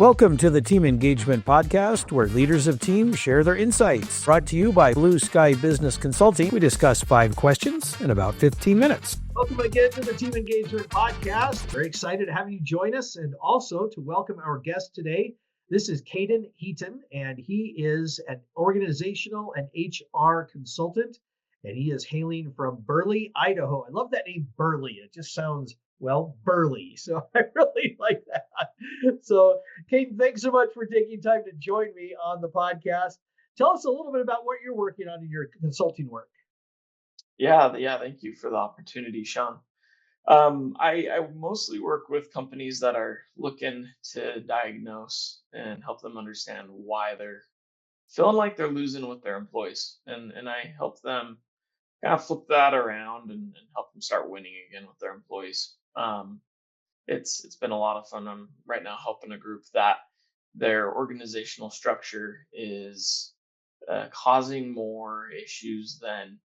Welcome to the Team Engagement Podcast, where leaders of teams share their insights. Brought to you by Blue Sky Business Consulting. We discuss 5 questions in about 15 minutes. Welcome again to the Team Engagement Podcast. Very excited to have you join us and also to welcome our guest today. This is Kaden Heaton, and he is an organizational and HR consultant, and he is hailing from Burley, Idaho. I love that name, Burley. It just sounds, well, burly. So I really like that. So, Kaden, thanks so much for taking time to join me on the podcast. Tell us a little bit about what you're working on in your consulting work. Yeah. Thank you for the opportunity, Sean. I mostly work with companies that are looking to diagnose and help them understand why they're feeling like they're losing with their employees, and I help them kind of flip that around and help them start winning again with their employees. It's been a lot of fun. I'm right now helping a group that their organizational structure is causing more issues than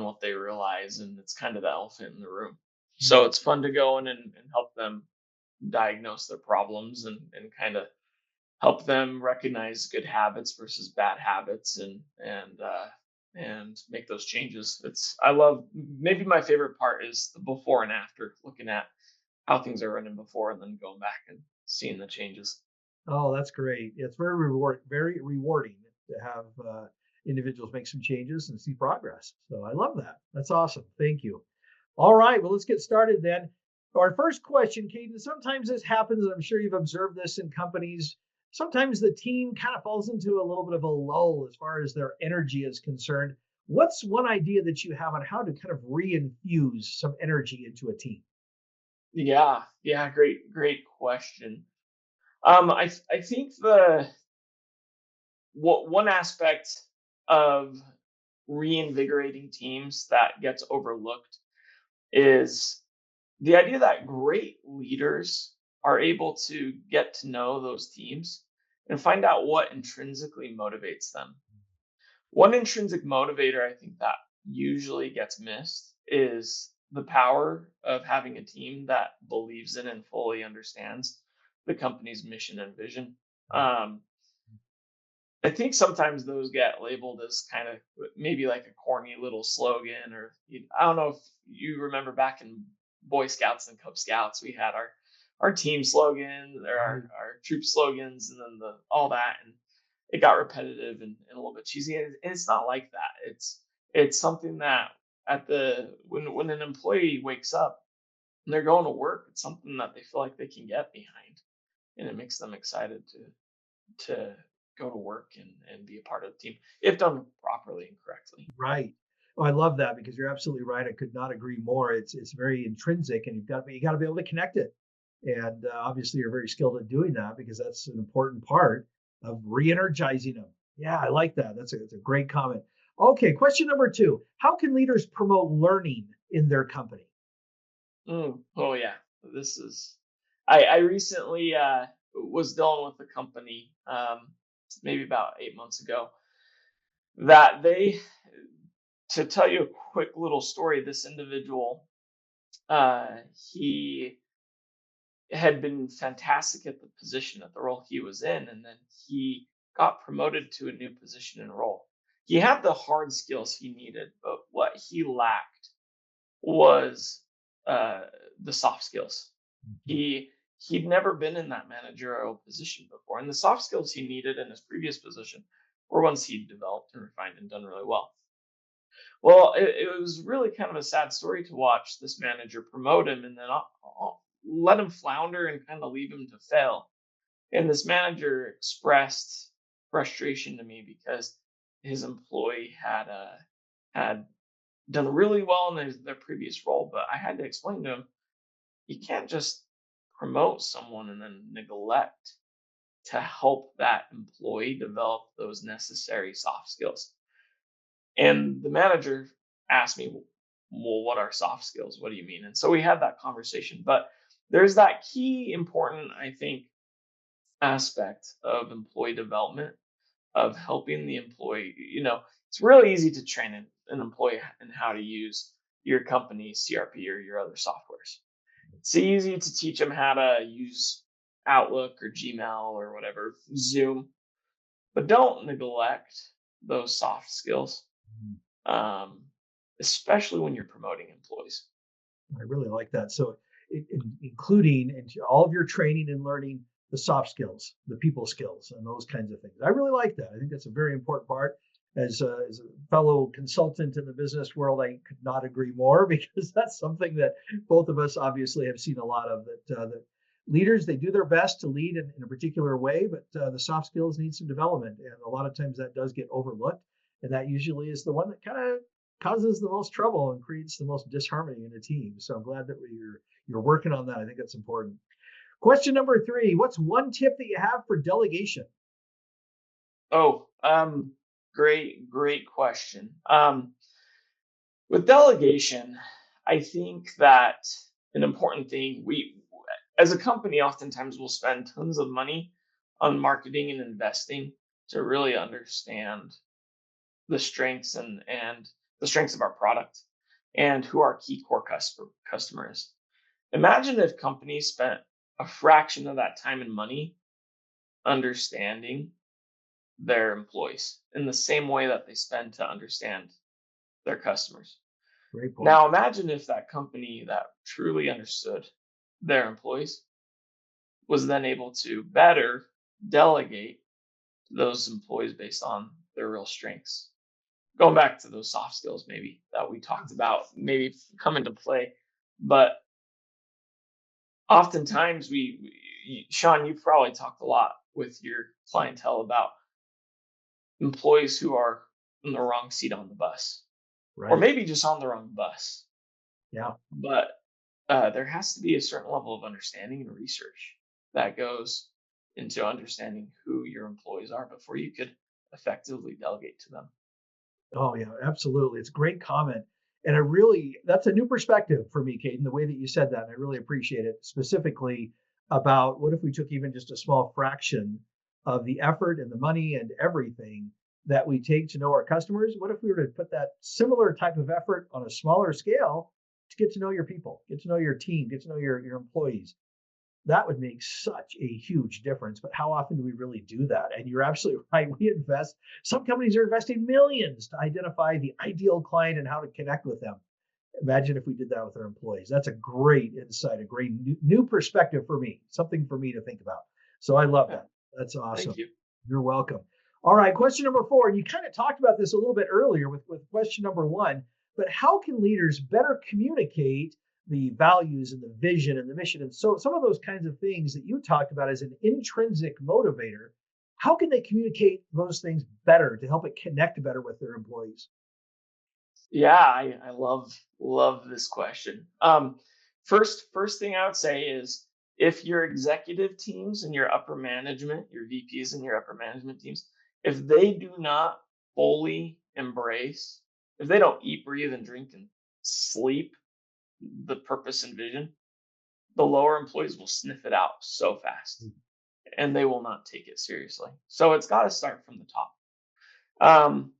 what they realize, and it's kind of the elephant in the room. So it's fun to go in and help them diagnose their problems and kind of help them recognize good habits versus bad habits and make those changes. I love, maybe my favorite part is the before and after, looking at how things are running before and then going back and seeing the changes. Oh, that's great. It's very rewarding to have individuals make some changes and see progress. So I love that. That's awesome. Thank you. All right, well, let's get started then. Our first question, Kaden, sometimes this happens, and I'm sure you've observed this in companies. Sometimes the team kind of falls into a little bit of a lull as far as their energy is concerned. What's one idea that you have on how to kind of reinfuse some energy into a team? Yeah, great question. I think one aspect of reinvigorating teams that gets overlooked is the idea that great leaders are able to get to know those teams and find out what intrinsically motivates them. One intrinsic motivator I think that usually gets missed is the power of having a team that believes in and fully understands the company's mission and vision. I think sometimes those get labeled as kind of maybe like a corny little slogan, or I don't know if you remember back in Boy Scouts and Cub Scouts, we had our team slogans, or our troop slogans, and then all that, and it got repetitive and a little bit cheesy. And it's not like that. It's something that when an employee wakes up and they're going to work, it's something that they feel like they can get behind, and it makes them excited to go to work and be a part of the team if done properly and correctly. Right. Oh, I love that, because you're absolutely right. I could not agree more. It's very intrinsic, and you got to be able to connect it. And obviously, you're very skilled at doing that, because that's an important part of re-energizing them. Yeah, I like that. That's a great comment. Okay, question number 2. How can leaders promote learning in their company? Oh yeah, this is. I recently was dealing with a company, maybe about 8 months ago, that to tell you a quick little story, this individual, he had been fantastic at the position, at the role he was in, and then he got promoted to a new position and role. He had the hard skills he needed, but what he lacked was the soft skills. He'd never been in that managerial position before, and the soft skills he needed in his previous position were ones he'd developed and refined and done really well. Well, it was really kind of a sad story to watch this manager promote him and then let him flounder and kind of leave him to fail. And this manager expressed frustration to me because his employee had done really well in their previous role, but I had to explain to him, you can't just promote someone and then neglect to help that employee develop those necessary soft skills. And the manager asked me, well, what are soft skills? What do you mean? And so we had that conversation. But there's that key important, I think, aspect of employee development, of helping the employee. It's really easy to train an employee in how to use your company's CRP or your other softwares. It's easy to teach them how to use Outlook or Gmail or whatever, Zoom, but don't neglect those soft skills, um, especially when you're promoting employees. I really like that. So, including into all of your training and learning the soft skills, the people skills, and those kinds of things. I really like that. I think that's a very important part. As a fellow consultant in the business world, I could not agree more because that's something that both of us obviously have seen a lot of. That leaders, they do their best to lead in a particular way, but the soft skills need some development, and a lot of times that does get overlooked, and that usually is the one that kind of causes the most trouble and creates the most disharmony in a team. So I'm glad that you're working on that. I think that's important. Question number 3: what's one tip that you have for delegation? Oh, great question. With delegation, I think that an important thing, we as a company oftentimes will spend tons of money on marketing and investing to really understand the strengths and the strengths of our product and who our key core customer is. Imagine if companies spent a fraction of that time and money understanding their employees in the same way that they spend to understand their customers. Great point. Now, imagine if that company that truly understood their employees was then able to better delegate those employees based on their real strengths. Going back to those soft skills, maybe that we talked about, maybe come into play. But oftentimes, Sean, you've probably talked a lot with your clientele about employees who are in the wrong seat on the bus, or Right. maybe just on the wrong bus. Yeah. But there has to be a certain level of understanding and research that goes into understanding who your employees are before you could effectively delegate to them. Oh yeah, absolutely. It's a great comment. And that's a new perspective for me, Kaden, the way that you said that. And I really appreciate it. Specifically about what if we took even just a small fraction of the effort and the money and everything that we take to know our customers? What if we were to put that similar type of effort on a smaller scale to get to know your people, get to know your team, get to know your employees? That would make such a huge difference. But how often do we really do that? And you're absolutely right. Some companies are investing millions to identify the ideal client and how to connect with them. Imagine if we did that with our employees. That's a great insight, a great new perspective for me, something for me to think about. So I love that. That's awesome. Thank you. You're welcome. All right, question number 4. And you kind of talked about this a little bit earlier with question number 1, but how can leaders better communicate the values and the vision and the mission? And so some of those kinds of things that you talked about as an intrinsic motivator, how can they communicate those things better to help it connect better with their employees? Yeah, I love this question. First thing I would say is if your executive teams and your upper management, your VPs and your upper management teams, if they do not fully embrace, if they don't eat, breathe, and drink and sleep the purpose and vision, the lower employees will sniff it out so fast and they will not take it seriously. So it's got to start from the top.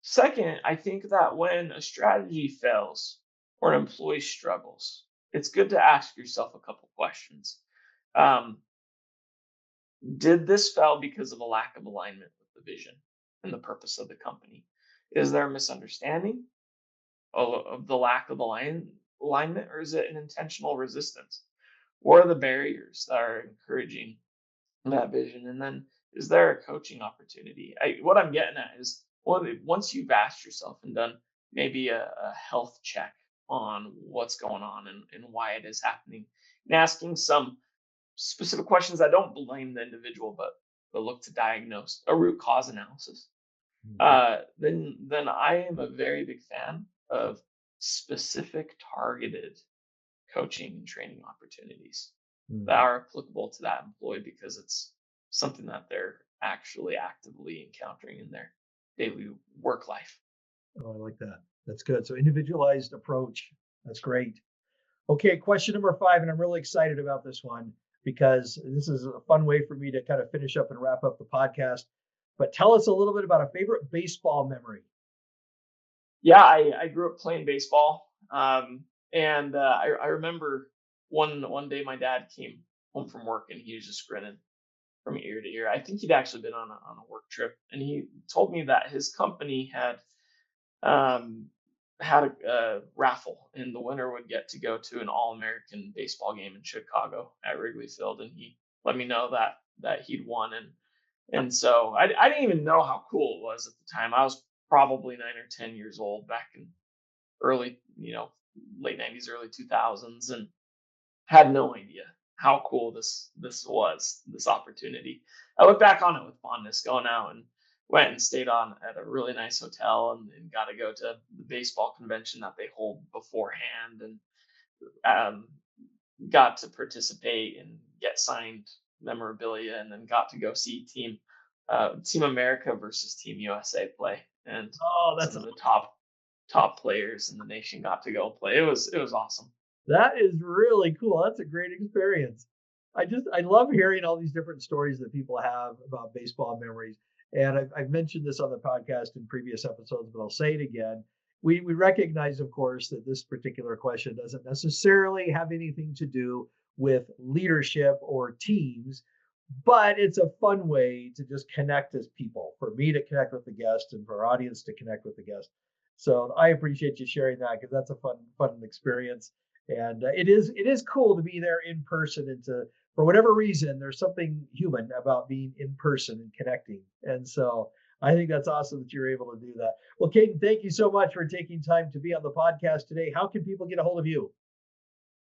Second, I think that when a strategy fails or an employee struggles, it's good to ask yourself a couple questions. Um, did this fail because of a lack of alignment with the vision and the purpose of the company? Is there a misunderstanding of the lack of alignment, or is it an intentional resistance? What are the barriers that are encouraging that vision? And then is there a coaching opportunity? What I'm getting at is, well, once you've asked yourself and done maybe a health check on what's going on and why it is happening, and asking some specific questions that don't blame the individual, but look to diagnose a root cause analysis, then I am a very big fan of specific targeted coaching and training opportunities that are applicable to that employee because it's something that they're actually actively encountering in their daily work life. Oh, I like that. That's good. So individualized approach. That's great. Okay, question number 5, and I'm really excited about this one because this is a fun way for me to kind of finish up and wrap up the podcast. But tell us a little bit about a favorite baseball memory. Yeah, I grew up playing baseball, and I remember one day my dad came home from work, and he was just grinning from ear to ear. I think he'd actually been on a work trip, and he told me that his company um, had a raffle, and the winner would get to go to an All-American baseball game in Chicago at Wrigley Field, and he let me know that he'd won, and so I didn't even know how cool it was at the time. I was probably 9 or 10 years old back in early, late 90s, early 2000s, and had no idea how cool this was, this opportunity. I look back on it with fondness, going out and went and stayed on at a really nice hotel, and got to go to the baseball convention that they hold beforehand, and got to participate and get signed memorabilia, and then got to go see Team America versus Team USA play, and that's some of the top players in the nation got to go play. It was awesome. That is really cool. That's a great experience. I love hearing all these different stories that people have about baseball memories. And I've mentioned this on the podcast in previous episodes, but I'll say it again. We recognize, of course, that this particular question doesn't necessarily have anything to do with leadership or teams, but it's a fun way to just connect as people, for me to connect with the guest and for our audience to connect with the guest. So I appreciate you sharing that, because that's a fun experience. And it is cool to be there in person, and for whatever reason, there's something human about being in person and connecting. And so I think that's awesome that you're able to do that. Well, Kaden, thank you so much for taking time to be on the podcast today. How can people get a hold of you?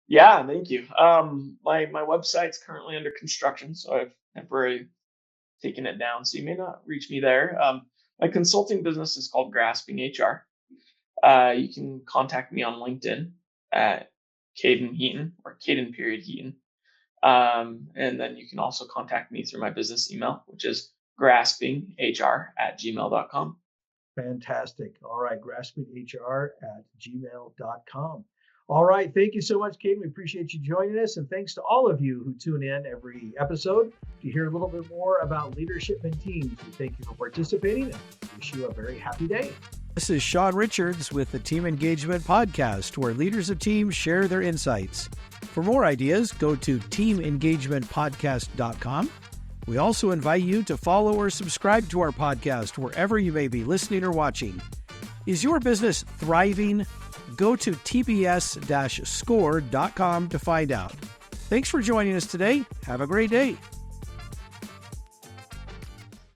Yeah, thank you. My website's currently under construction, so I've temporarily taken it down, so you may not reach me there. My consulting business is called GraspingHR. You can contact me on LinkedIn at Kaden Heaton, or Kaden Heaton. And then you can also contact me through my business email, which is graspinghr@gmail.com. Fantastic. All right, graspinghr@gmail.com. All right, thank you so much, Kaden. We appreciate you joining us, and thanks to all of you who tune in every episode to hear a little bit more about leadership and teams. We thank you for participating and wish you a very happy day. This is Sean Richards with the Team Engagement Podcast, where leaders of teams share their insights. For more ideas, go to teamengagementpodcast.com. We also invite you to follow or subscribe to our podcast wherever you may be listening or watching. Is your business thriving? Go to tbs-score.com to find out. Thanks for joining us today. Have a great day.